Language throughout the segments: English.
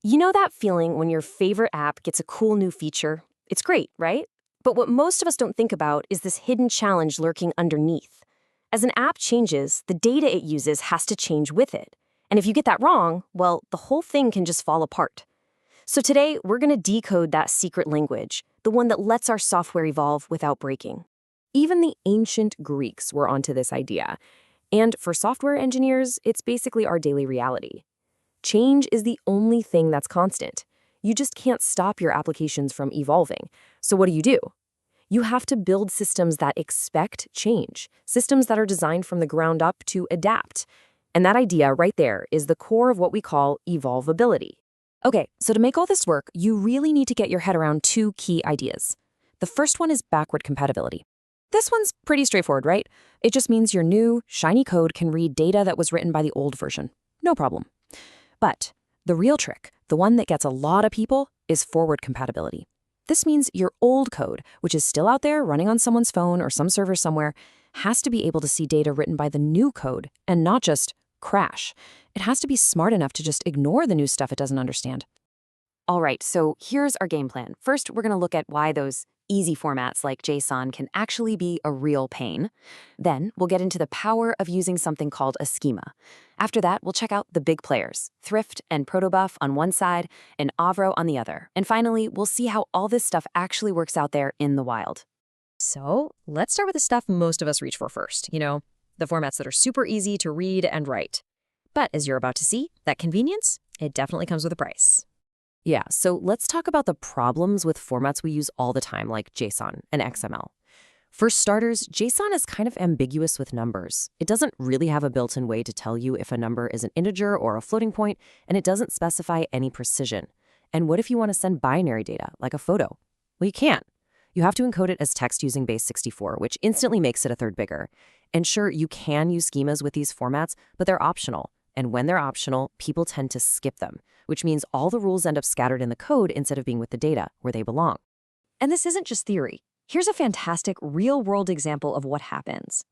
You know that feeling when your favorite app gets a cool new feature? It's great, right? But what most of us don't think about is this hidden challenge lurking underneath. As an app changes, the data it uses has to change with it. And if you get that wrong, well, the whole thing can just fall apart. So today, we're going to decode that secret language, the one that lets our software evolve without breaking. Even the ancient Greeks were onto this idea. And for software engineers, it's basically our daily reality. Change is the only thing that's constant. You just can't stop your applications from evolving. So what do? You have to build systems that expect change, systems that are designed from the ground up to adapt. And that idea right there is the core of what we call evolvability. Okay, so to make all this work, you really need to get your head around two key ideas. The first one is backward compatibility. This one's pretty straightforward, right? It just means your new, shiny code can read data that was written by the old version. No problem. But the real trick, the one that gets a lot of people, is forward compatibility. This means your old code, which is still out there running on someone's phone or some server somewhere, has to be able to see data written by the new code and not just crash. It has to be smart enough to just ignore the new stuff it doesn't understand. All right, so here's our game plan. First, we're going to look at why those easy formats like JSON can actually be a real pain. Then we'll get into the power of using something called a schema. After that, we'll check out the big players, Thrift and Protobuf on one side and Avro on the other. And finally, we'll see how all this stuff actually works out there in the wild. So let's start with the stuff most of us reach for first, the formats that are super easy to read and write. But as you're about to see, that convenience, it definitely comes with a price. Yeah, so let's talk about the problems with formats we use all the time, like JSON and XML. For starters, JSON is kind of ambiguous with numbers. It doesn't really have a built-in way to tell you if a number is an integer or a floating point, and it doesn't specify any precision. And what if you want to send binary data, like a photo? Well, you can't. You have to encode it as text using base 64, which instantly makes it a third bigger. And sure, you can use schemas with these formats, but they're optional. And when they're optional, people tend to skip them, which means all the rules end up scattered in the code instead of being with the data where they belong. And this isn't just theory. Here's a fantastic real-world example of what happens.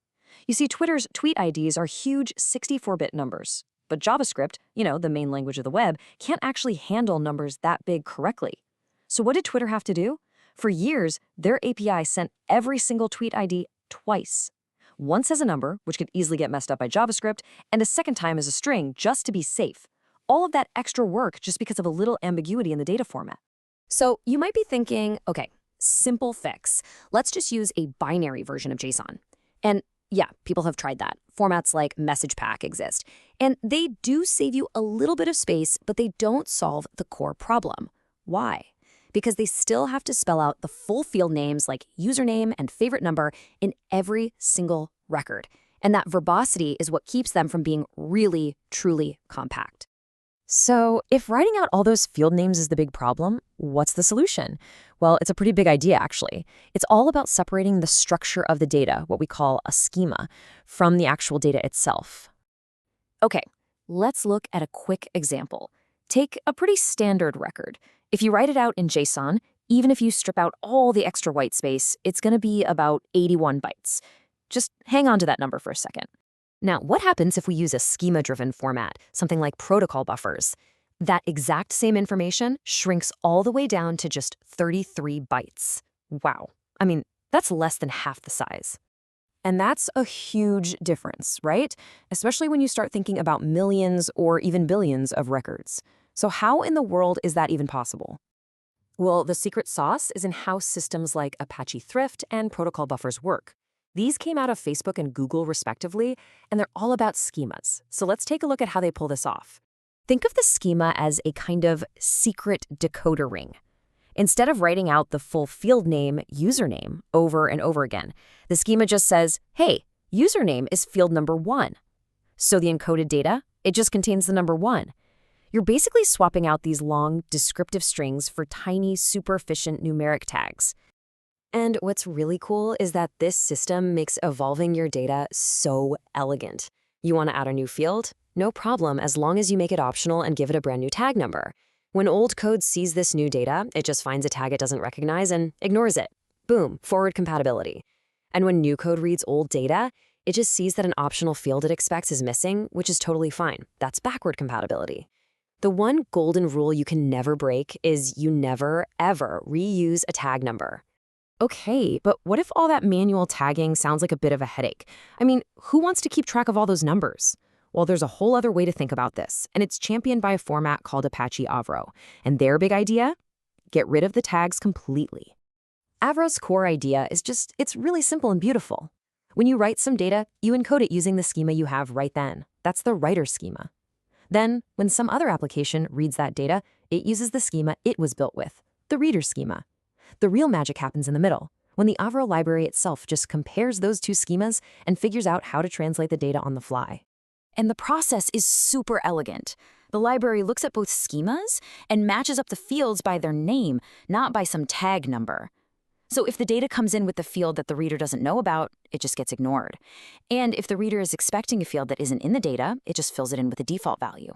You see, Twitter's tweet IDs are huge 64-bit numbers. But JavaScript, the main language of the web, can't actually handle numbers that big correctly. So what did Twitter have to do? For years, their API sent every single tweet ID twice. Once as a number, which could easily get messed up by JavaScript, and a second time as a string just to be safe. All of that extra work just because of a little ambiguity in the data format. So you might be thinking, okay, simple fix. Let's just use a binary version of JSON. And yeah, people have tried that. Formats like MessagePack exist. And they do save you a little bit of space, but they don't solve the core problem. Why? Because they still have to spell out the full field names like username and favorite number in every single record. And that verbosity is what keeps them from being really, truly compact. So if writing out all those field names is the big problem, what's the solution? Well, it's a pretty big idea, actually. It's all about separating the structure of the data, what we call a schema, from the actual data itself. Okay, let's look at a quick example. Take a pretty standard record. If you write it out in JSON, even if you strip out all the extra white space, it's going to be about 81 bytes. Just hang on to that number for a second. Now, what happens if we use a schema-driven format, something like protocol buffers? That exact same information shrinks all the way down to just 33 bytes. Wow. I mean, that's less than half the size. And that's a huge difference, right? Especially when you start thinking about millions or even billions of records. So how in the world is that even possible? Well, the secret sauce is in how systems like Apache Thrift and protocol buffers work. These came out of Facebook and Google respectively, and they're all about schemas. So let's take a look at how they pull this off. Think of the schema as a kind of secret decoder ring. Instead of writing out the full field name, username, over and over again, the schema just says, hey, username is field number 1. So the encoded data, it just contains the number 1. You're basically swapping out these long, descriptive strings for tiny, super efficient numeric tags. And what's really cool is that this system makes evolving your data so elegant. You want to add a new field? No problem, as long as you make it optional and give it a brand new tag number. When old code sees this new data, it just finds a tag it doesn't recognize and ignores it. Boom, forward compatibility. And when new code reads old data, it just sees that an optional field it expects is missing, which is totally fine. That's backward compatibility. The one golden rule you can never break is you never, ever reuse a tag number. Okay, but what if all that manual tagging sounds like a bit of a headache? I mean, who wants to keep track of all those numbers? Well, there's a whole other way to think about this, and it's championed by a format called Apache Avro. And their big idea? Get rid of the tags completely. Avro's core idea is it's really simple and beautiful. When you write some data, you encode it using the schema you have right then. That's the writer schema. Then, when some other application reads that data, it uses the schema it was built with, the reader schema. The real magic happens in the middle, when the Avro library itself just compares those two schemas and figures out how to translate the data on the fly. And the process is super elegant. The library looks at both schemas and matches up the fields by their name, not by some tag number. So if the data comes in with the field that the reader doesn't know about, it just gets ignored. And if the reader is expecting a field that isn't in the data, it just fills it in with a default value.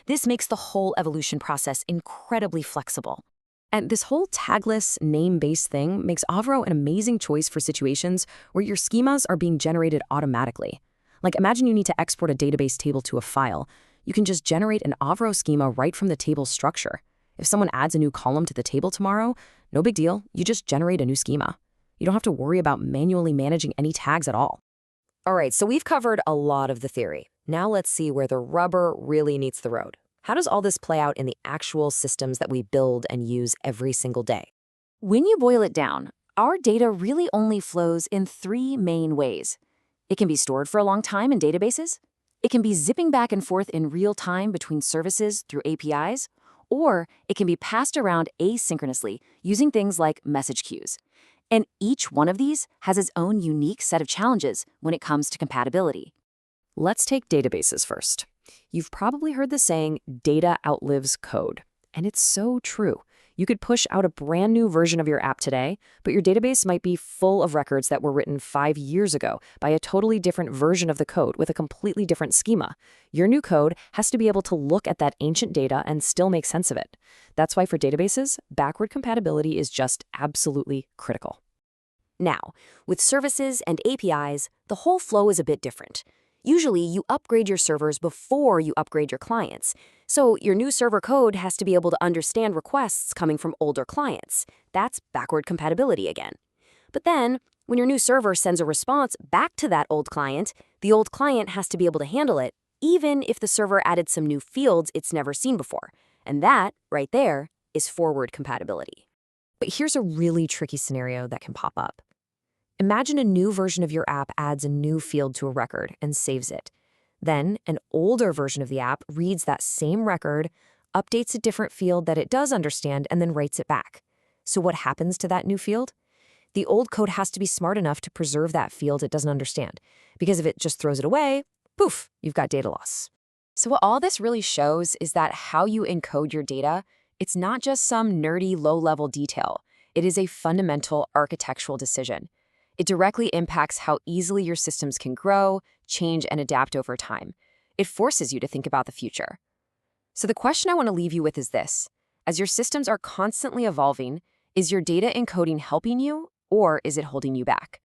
This makes the whole evolution process incredibly flexible. And this whole tagless, name-based thing makes Avro an amazing choice for situations where your schemas are being generated automatically. Like, imagine you need to export a database table to a file. You can just generate an Avro schema right from the table's structure. If someone adds a new column to the table tomorrow, no big deal, you just generate a new schema. You don't have to worry about manually managing any tags at all. All right, so we've covered a lot of the theory. Now let's see where the rubber really meets the road. How does all this play out in the actual systems that we build and use every single day? When you boil it down, our data really only flows in three main ways. It can be stored for a long time in databases. It can be zipping back and forth in real time between services through APIs. Or it can be passed around asynchronously using things like message queues. And each one of these has its own unique set of challenges when it comes to compatibility. Let's take databases first. You've probably heard the saying, data outlives code. And it's so true. You could push out a brand new version of your app today, but your database might be full of records that were written 5 years ago by a totally different version of the code with a completely different schema. Your new code has to be able to look at that ancient data and still make sense of it. That's why for databases, backward compatibility is just absolutely critical. Now, with services and APIs, the whole flow is a bit different. Usually, you upgrade your servers before you upgrade your clients. So your new server code has to be able to understand requests coming from older clients. That's backward compatibility again. But then, when your new server sends a response back to that old client, the old client has to be able to handle it, even if the server added some new fields it's never seen before. And that, right there, is forward compatibility. But here's a really tricky scenario that can pop up. Imagine a new version of your app adds a new field to a record and saves it. Then, an older version of the app reads that same record, updates a different field that it does understand, and then writes it back. So what happens to that new field? The old code has to be smart enough to preserve that field it doesn't understand, because if it just throws it away, poof, you've got data loss. So what all this really shows is that how you encode your data, it's not just some nerdy low-level detail. It is a fundamental architectural decision. It directly impacts how easily your systems can grow, change, and adapt over time. It forces you to think about the future. So the question I want to leave you with is this. As your systems are constantly evolving, is your data encoding helping you, or is it holding you back?